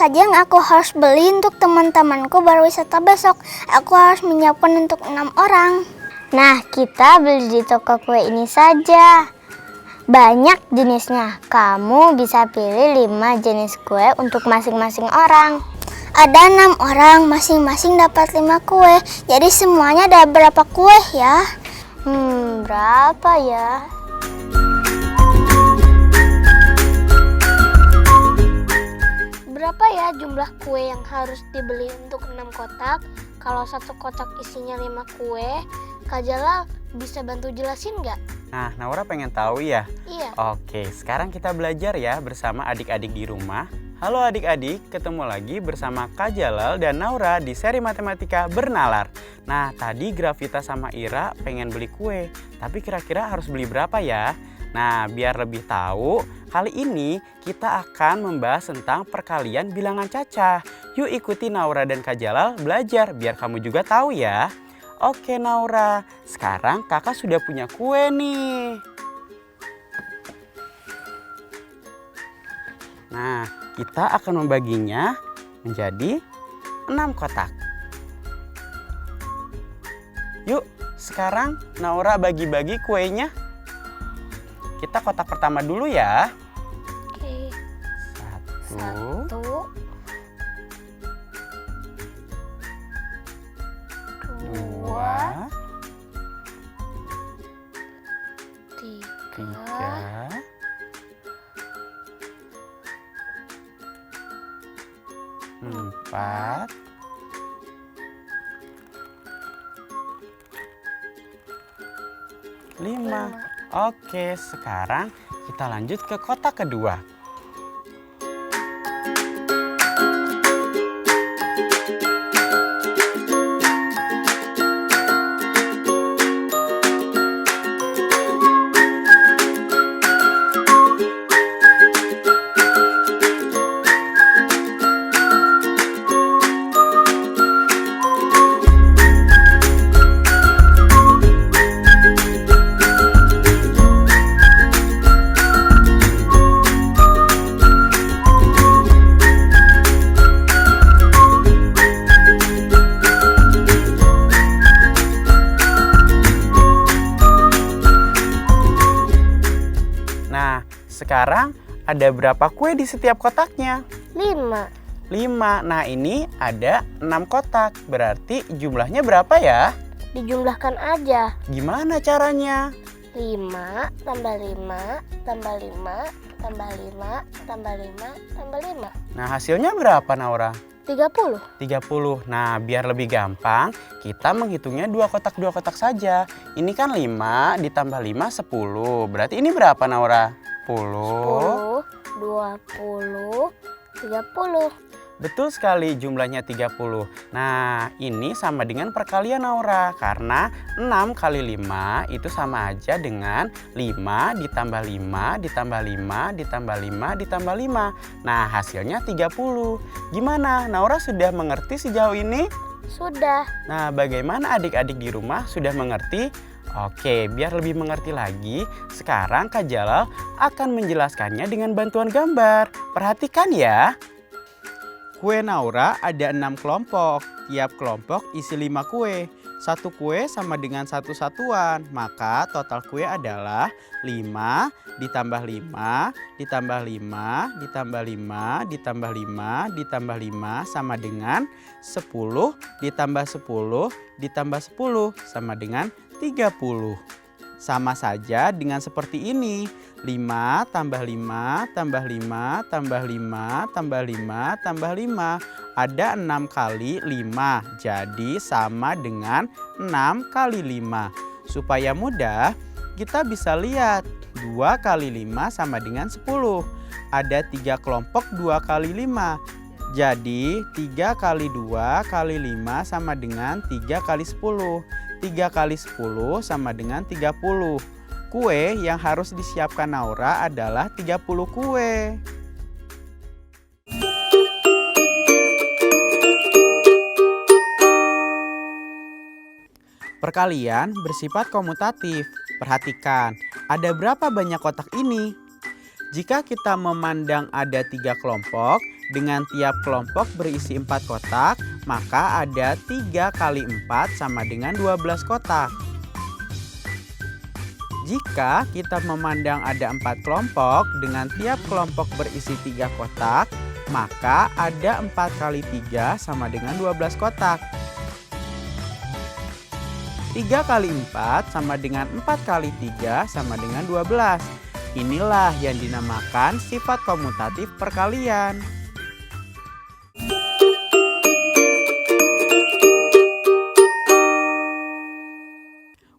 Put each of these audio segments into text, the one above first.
saja yang aku harus beli untuk teman-temanku berwisata besok. Aku harus menyiapkan untuk 6 orang. Nah, kita beli di toko kue ini saja. Banyak jenisnya. Kamu bisa pilih 5 jenis kue untuk masing-masing orang. Ada 6 orang, masing-masing dapat 5 kue. Jadi semuanya ada berapa kue ya? Berapa ya? Berapa ya jumlah kue yang harus dibeli untuk 6 kotak? Kalau satu kotak isinya 5 kue, Kak Jalal bisa bantu jelasin nggak? Nah, Naura pengen tahu ya? Iya. Oke, sekarang kita belajar ya bersama adik-adik di rumah. Halo adik-adik, ketemu lagi bersama Kak Jalal dan Naura di seri Matematika Bernalar. Nah, tadi Gravita sama Ira pengen beli kue, tapi kira-kira harus beli berapa ya? Nah, biar lebih tahu, kali ini kita akan membahas tentang perkalian bilangan cacah. Yuk ikuti Naura dan Kak Jalal belajar, biar kamu juga tahu ya. Oke Naura, sekarang kakak sudah punya kue nih. Nah, kita akan membaginya menjadi 6 kotak. Yuk, sekarang Naura bagi-bagi kuenya. Kita kotak pertama dulu ya. Oke. 1, 2, 3, 4, 5. Oke, sekarang kita lanjut ke kotak kedua. Sekarang ada berapa kue di setiap kotaknya? 5. 5. Nah ini ada 6 kotak. Berarti jumlahnya berapa ya? Dijumlahkan aja. Gimana caranya? 5 tambah 5 tambah 5 tambah 5 tambah 5 tambah 5. Nah hasilnya berapa Naura? 30. 30. Nah biar lebih gampang kita menghitungnya 2 kotak saja. Ini kan 5 ditambah 5 10. Berarti ini berapa Naura? 10, 20, 30. Betul sekali jumlahnya 30. Nah ini sama dengan perkalian Naura. Karena 6 kali 5 itu sama aja dengan 5 ditambah 5 ditambah 5 ditambah 5 ditambah 5. Nah hasilnya 30. Gimana? Naura sudah mengerti sejauh ini? Sudah. Nah bagaimana adik-adik di rumah sudah mengerti? Oke, biar lebih mengerti lagi, sekarang Kak Jalal akan menjelaskannya dengan bantuan gambar. Perhatikan ya. Kue Naura ada 6 kelompok. Tiap kelompok isi 5 kue. Satu kue sama dengan satu satuan. Maka total kue adalah 5 ditambah 5 ditambah 5 ditambah 5 ditambah 5 ditambah 5 sama dengan 10 ditambah 10 ditambah 10 sama dengan 30. Sama saja dengan seperti ini. 5 tambah 5 tambah 5 tambah 5 tambah 5 tambah 5. Ada 6 kali 5. Jadi sama dengan 6 kali 5. Supaya mudah, kita bisa lihat 2 kali 5 sama dengan 10. Ada 3 kelompok 2 kali 5. Jadi 3 kali 2 kali 5 sama dengan 3 kali 10. 3 kali 10 sama dengan 30. Kue yang harus disiapkan Naura adalah 30 kue. Perkalian bersifat komutatif. Perhatikan, ada berapa banyak kotak ini? Jika kita memandang ada 3 kelompok, Dengan tiap kelompok berisi 4 kotak, maka ada 3 kali 4 sama dengan 12 kotak. Jika kita memandang ada 4 kelompok dengan tiap kelompok berisi 3 kotak, maka ada 4 kali 3 sama dengan 12 kotak. 3 kali 4 sama dengan 4 kali 3 sama dengan 12. Inilah yang dinamakan sifat komutatif perkalian.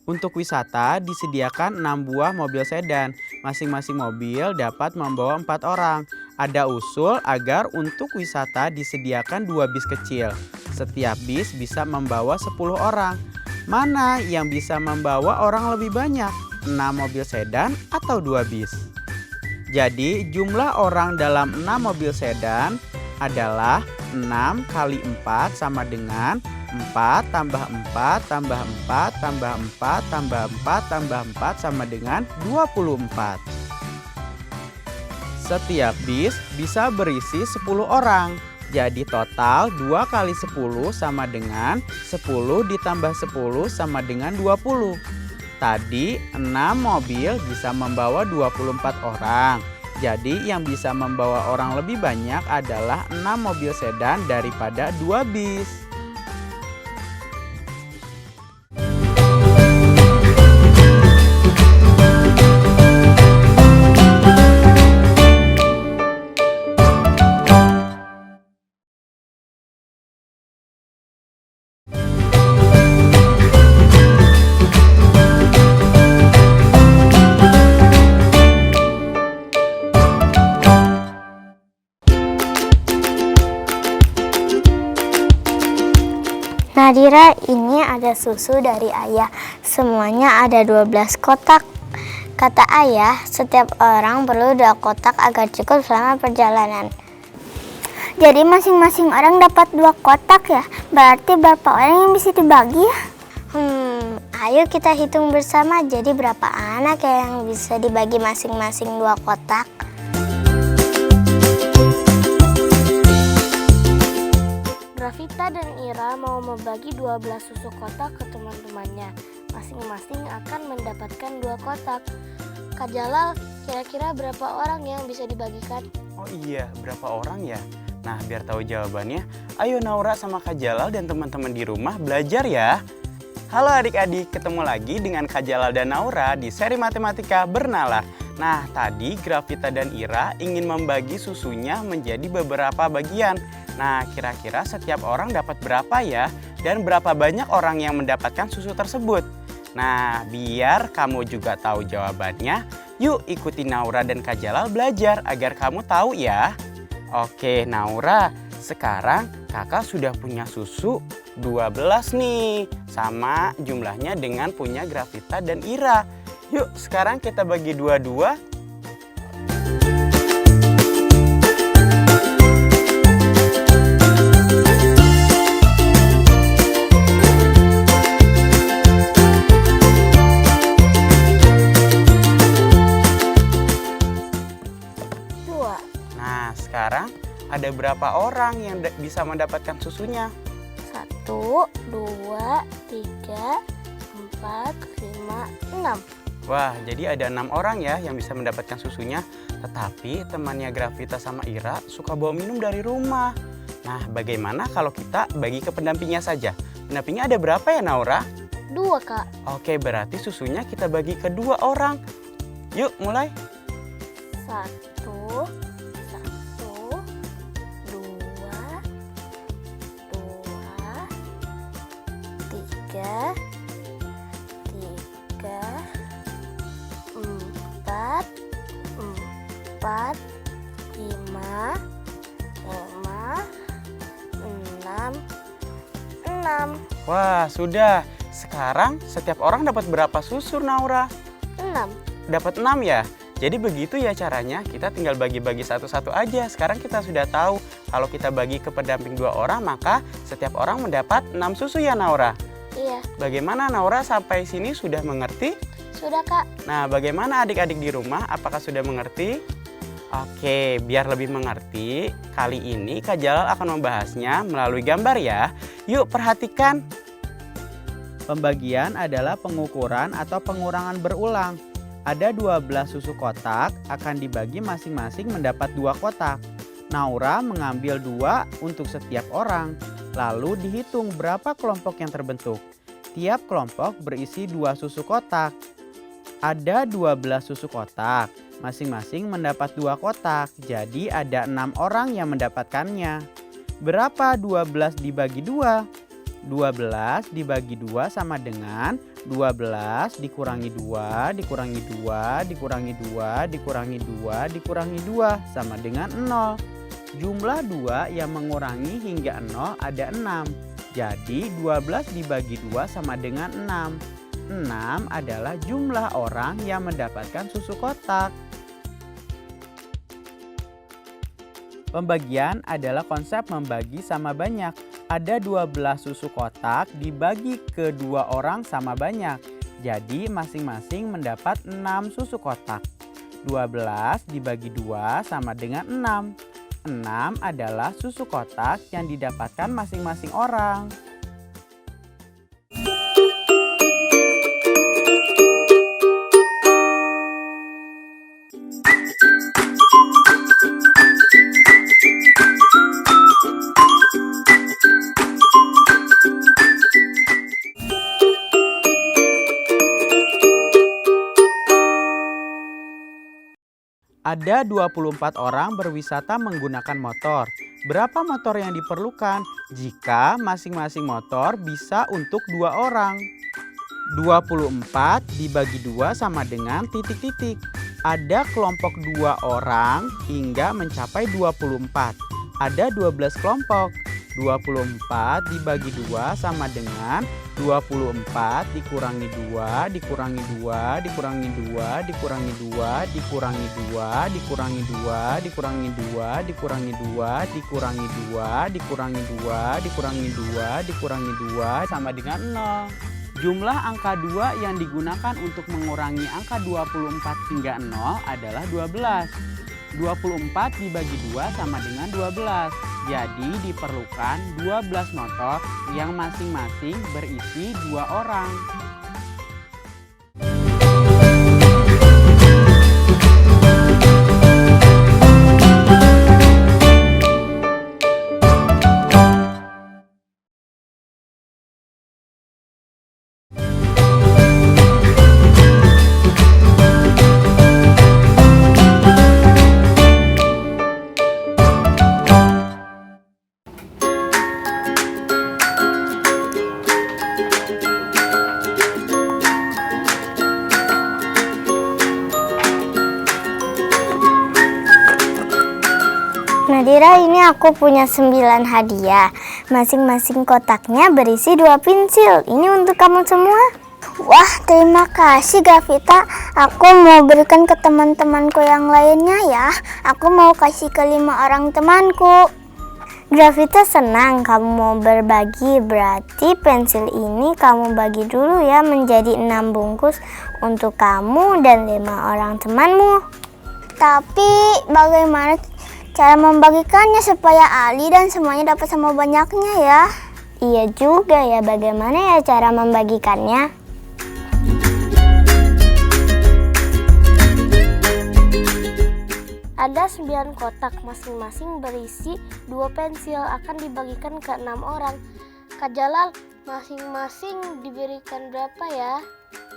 Untuk wisata disediakan 6 buah mobil sedan. Masing-masing mobil dapat membawa 4 orang. Ada usul agar untuk wisata disediakan 2 bis kecil. Setiap bis bisa membawa 10 orang. Mana yang bisa membawa orang lebih banyak? 6 mobil sedan atau 2 bis? Jadi jumlah orang dalam 6 mobil sedan adalah 6 kali 4 sama dengan 4 tambah 4 tambah 4 tambah 4 tambah 4 tambah 4 sama dengan 24. Setiap bis bisa berisi 10 orang. Jadi total 2 kali 10 sama dengan 10 ditambah 10 sama dengan 20. Tadi 6 mobil bisa membawa 24 orang. Jadi yang bisa membawa orang lebih banyak adalah 6 mobil sedan daripada 2 bis. Nadira, ini ada susu dari ayah. Semuanya ada 12 kotak. Kata ayah, setiap orang perlu 2 kotak agar cukup selama perjalanan. Jadi masing-masing orang dapat 2 kotak ya? Berarti berapa orang yang bisa dibagi ya? Ayo kita hitung bersama. Jadi berapa anak yang bisa dibagi masing-masing 2 kotak? Gravita dan Ira mau membagi 12 susu kotak ke teman-temannya. Masing-masing akan mendapatkan 2 kotak. Kak Jalal, kira-kira berapa orang yang bisa dibagikan? Oh iya, berapa orang ya? Nah, biar tahu jawabannya, ayo Naura sama Kak Jalal dan teman-teman di rumah belajar ya. Halo adik-adik, ketemu lagi dengan Kak Jalal dan Naura di seri Matematika Bernalar. Nah, tadi Gravita dan Ira ingin membagi susunya menjadi beberapa bagian. Nah, kira-kira setiap orang dapat berapa ya? Dan berapa banyak orang yang mendapatkan susu tersebut? Nah, biar kamu juga tahu jawabannya, yuk ikuti Naura dan Kak Jalal belajar agar kamu tahu ya. Oke, Naura, sekarang kakak sudah punya susu 12 nih. Sama jumlahnya dengan punya Gravita dan Ira. Yuk, sekarang kita bagi 2-2. Sekarang ada berapa orang yang bisa mendapatkan susunya? 1, 2, 3, 4, 5, 6. Wah, jadi ada 6 orang ya yang bisa mendapatkan susunya. Tetapi temannya Gravita sama Ira suka bawa minum dari rumah. Nah, bagaimana kalau kita bagi ke pendampingnya saja? Pendampingnya ada berapa ya, Naura? 2, Kak. Oke, berarti susunya kita bagi ke 2 orang. Yuk, mulai. 1, 3, 4, 5, 6. Wah, sudah. Sekarang setiap orang dapat berapa susu, Naura? 6. Dapat 6 ya? Jadi begitu ya caranya, kita tinggal bagi-bagi satu-satu aja. Sekarang kita sudah tahu kalau kita bagi ke pendamping 2 orang, maka setiap orang mendapat 6 susu ya, Naura? Iya. Bagaimana Naura sampai sini sudah mengerti? Sudah, Kak. Nah, bagaimana adik-adik di rumah? Apakah sudah mengerti? Oke, biar lebih mengerti, kali ini Kak Jalal akan membahasnya melalui gambar ya. Yuk perhatikan. Pembagian adalah pengukuran atau pengurangan berulang. Ada 12 susu kotak, akan dibagi masing-masing mendapat 2 kotak. Naura mengambil 2 untuk setiap orang. Lalu dihitung berapa kelompok yang terbentuk. Tiap kelompok berisi 2 susu kotak. Ada 12 susu kotak, masing-masing mendapat 2 kotak, jadi ada 6 orang yang mendapatkannya. Berapa 12 dibagi 2? 12 dibagi 2 sama dengan 12 dikurangi 2, dikurangi 2, dikurangi 2, dikurangi 2, dikurangi 2 sama dengan 0. Jumlah 2 yang mengurangi hingga 0 ada 6, jadi 12 dibagi 2 sama dengan 6. 6 adalah jumlah orang yang mendapatkan susu kotak. Pembagian adalah konsep membagi sama banyak. Ada 12 susu kotak dibagi ke 2 orang sama banyak. Jadi masing-masing mendapat 6 susu kotak. 12 dibagi 2 sama dengan 6. 6 adalah susu kotak yang didapatkan masing-masing orang. Ada 24 orang berwisata menggunakan motor. Berapa motor yang diperlukan jika masing-masing motor bisa untuk 2 orang? 24 dibagi 2 sama dengan titik-titik. Ada kelompok 2 orang hingga mencapai 24. Ada 12 kelompok. 24 dibagi 2 sama dengan 24 dikurangi 2, dikurangi 2, dikurangi 2, dikurangi 2, dikurangi 2, dikurangi 2, dikurangi 2, dikurangi 2, dikurangi 2, dikurangi 2, dikurangi 2, dikurangi 2 sama dengan 0. Jumlah angka 2 yang digunakan untuk mengurangi angka 24 hingga 0 adalah 12. 24 dibagi 2 sama dengan 12. Jadi diperlukan 12 motor yang masing-masing berisi 2 orang. Nadira, ini aku punya 9 hadiah. Masing-masing kotaknya berisi 2 pensil. Ini untuk kamu semua. Wah, terima kasih Gravita. Aku mau berikan ke teman-temanku yang lainnya ya. Aku mau kasih ke 5 orang temanku. Gravita senang kamu mau berbagi. Berarti pensil ini kamu bagi dulu ya menjadi 6 bungkus untuk kamu dan 5 orang temanmu. Tapi bagaimana cara membagikannya supaya Ali dan semuanya dapat sama banyaknya ya? Iya juga ya, bagaimana ya cara membagikannya? Ada 9 kotak, masing-masing berisi 2 pensil, akan dibagikan ke 6 orang. Kak Jalal, masing-masing diberikan berapa ya?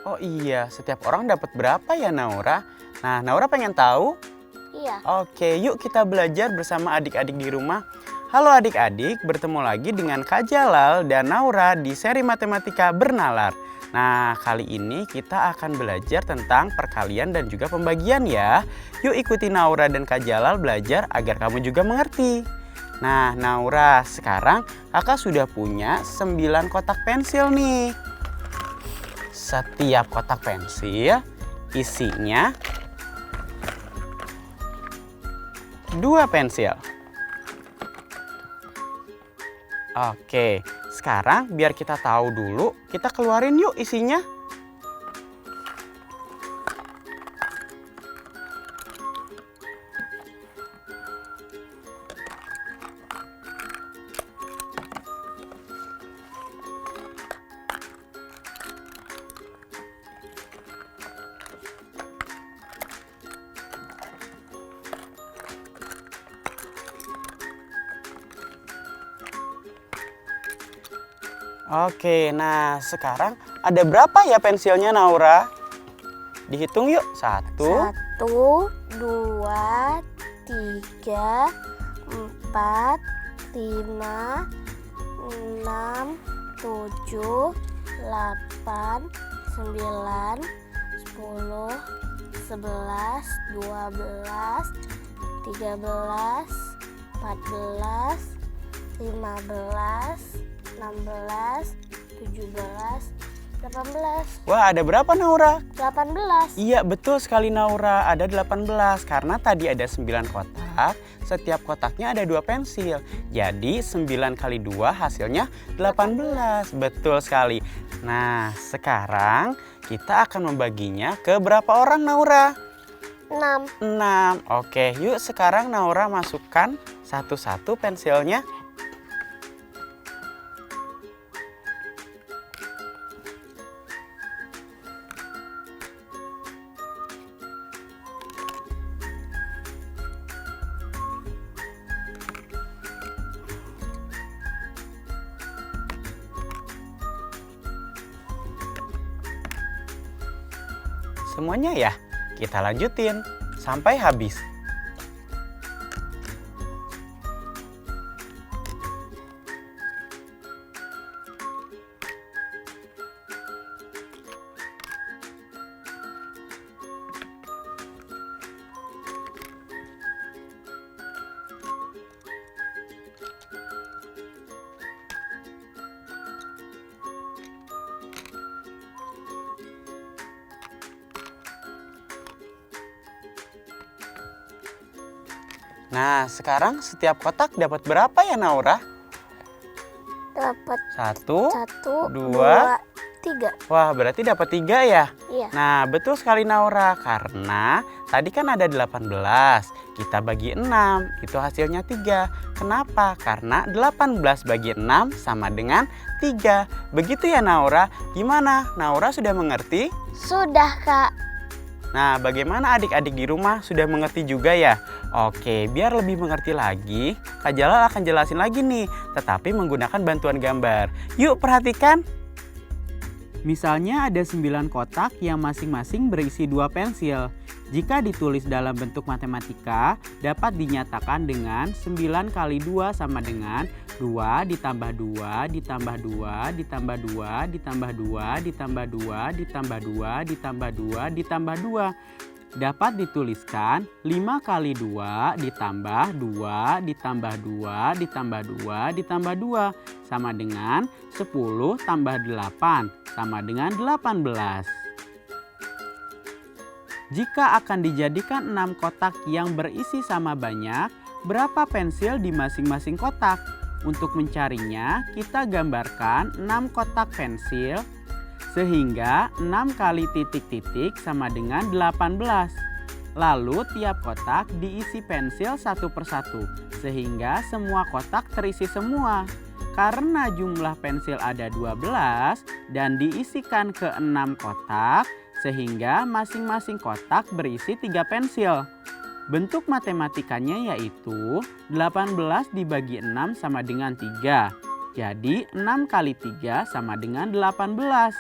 Oh iya, setiap orang dapat berapa ya Naura? Nah, Naura pengen tahu? Iya. Oke, yuk kita belajar bersama adik-adik di rumah. Halo adik-adik, bertemu lagi dengan Kak Jalal dan Naura di seri Matematika Bernalar. Nah, kali ini kita akan belajar tentang perkalian dan juga pembagian ya. Yuk ikuti Naura dan Kak Jalal belajar agar kamu juga mengerti. Nah, Naura, sekarang kakak sudah punya 9 kotak pensil nih. Setiap kotak pensil isinya 2 pensil. Oke, sekarang biar kita tahu dulu, kita keluarin yuk isinya. Oke, nah sekarang ada berapa ya pensilnya Naura? Dihitung yuk. 1, 1, 2, 3, 4, 5, 6, 7, 8, 9, 10, 11, 12, 13, 14, 15, 16, 17, 18. Wah, ada berapa Naura? 18. Iya, betul sekali Naura, ada 18 karena tadi ada 9 kotak, setiap kotaknya ada 2 pensil. Jadi 9 kali 2 hasilnya 18, betul sekali. Nah, sekarang kita akan membaginya ke berapa orang Naura? 6. 6. Oke, yuk sekarang Naura masukkan satu-satu pensilnya. Semuanya ya, kita lanjutin sampai habis. Nah, sekarang setiap kotak dapat berapa ya Naura? Dapat 1, 1, 2, 3. Wah, berarti dapat 3 ya? Iya. Nah, betul sekali Naura, karena tadi kan ada 18, kita bagi 6, itu hasilnya 3. Kenapa? Karena 18 bagi 6 sama dengan 3. Begitu ya Naura? Gimana? Naura sudah mengerti? Sudah, Kak. Nah, bagaimana adik-adik di rumah sudah mengerti juga ya? Oke, biar lebih mengerti lagi, Kak Jalal akan jelasin lagi nih, tetapi menggunakan bantuan gambar. Yuk perhatikan. Misalnya ada 9 kotak yang masing-masing berisi 2 pensil. Jika ditulis dalam bentuk matematika, dapat dinyatakan dengan 9 kali 2 sama dengan 2 ditambah 2 ditambah 2 ditambah 2 ditambah 2 ditambah 2 ditambah 2 ditambah 2 ditambah 2. Dapat dituliskan 5 kali 2 ditambah 2 ditambah 2 ditambah 2 ditambah 2 sama dengan 10 tambah 8 sama dengan 18. Jika akan dijadikan 6 kotak yang berisi sama banyak, berapa pensil di masing-masing kotak? Untuk mencarinya, kita gambarkan 6 kotak pensil, sehingga 6 kali titik-titik sama dengan 18. Lalu tiap kotak diisi pensil satu persatu, sehingga semua kotak terisi semua. Karena jumlah pensil ada 12 dan diisikan ke 6 kotak, sehingga masing-masing kotak berisi 3 pensil. Bentuk matematikanya yaitu 18 dibagi 6 sama dengan 3. Jadi 6 kali 3 sama dengan 18.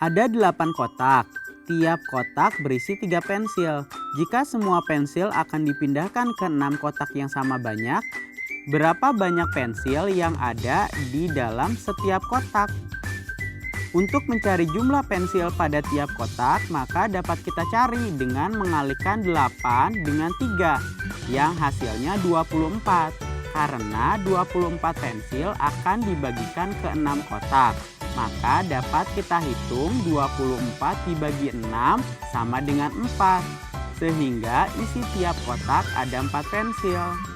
Ada 8 kotak, tiap kotak berisi 3 pensil. Jika semua pensil akan dipindahkan ke 6 kotak yang sama banyak, berapa banyak pensil yang ada di dalam setiap kotak? Untuk mencari jumlah pensil pada tiap kotak, maka dapat kita cari dengan mengalihkan 8 dengan 3, yang hasilnya 24. Karena 24 pensil akan dibagikan ke 6 kotak. Maka dapat kita hitung 24 dibagi 6 sama dengan 4. Sehingga isi tiap kotak ada 4 pensil.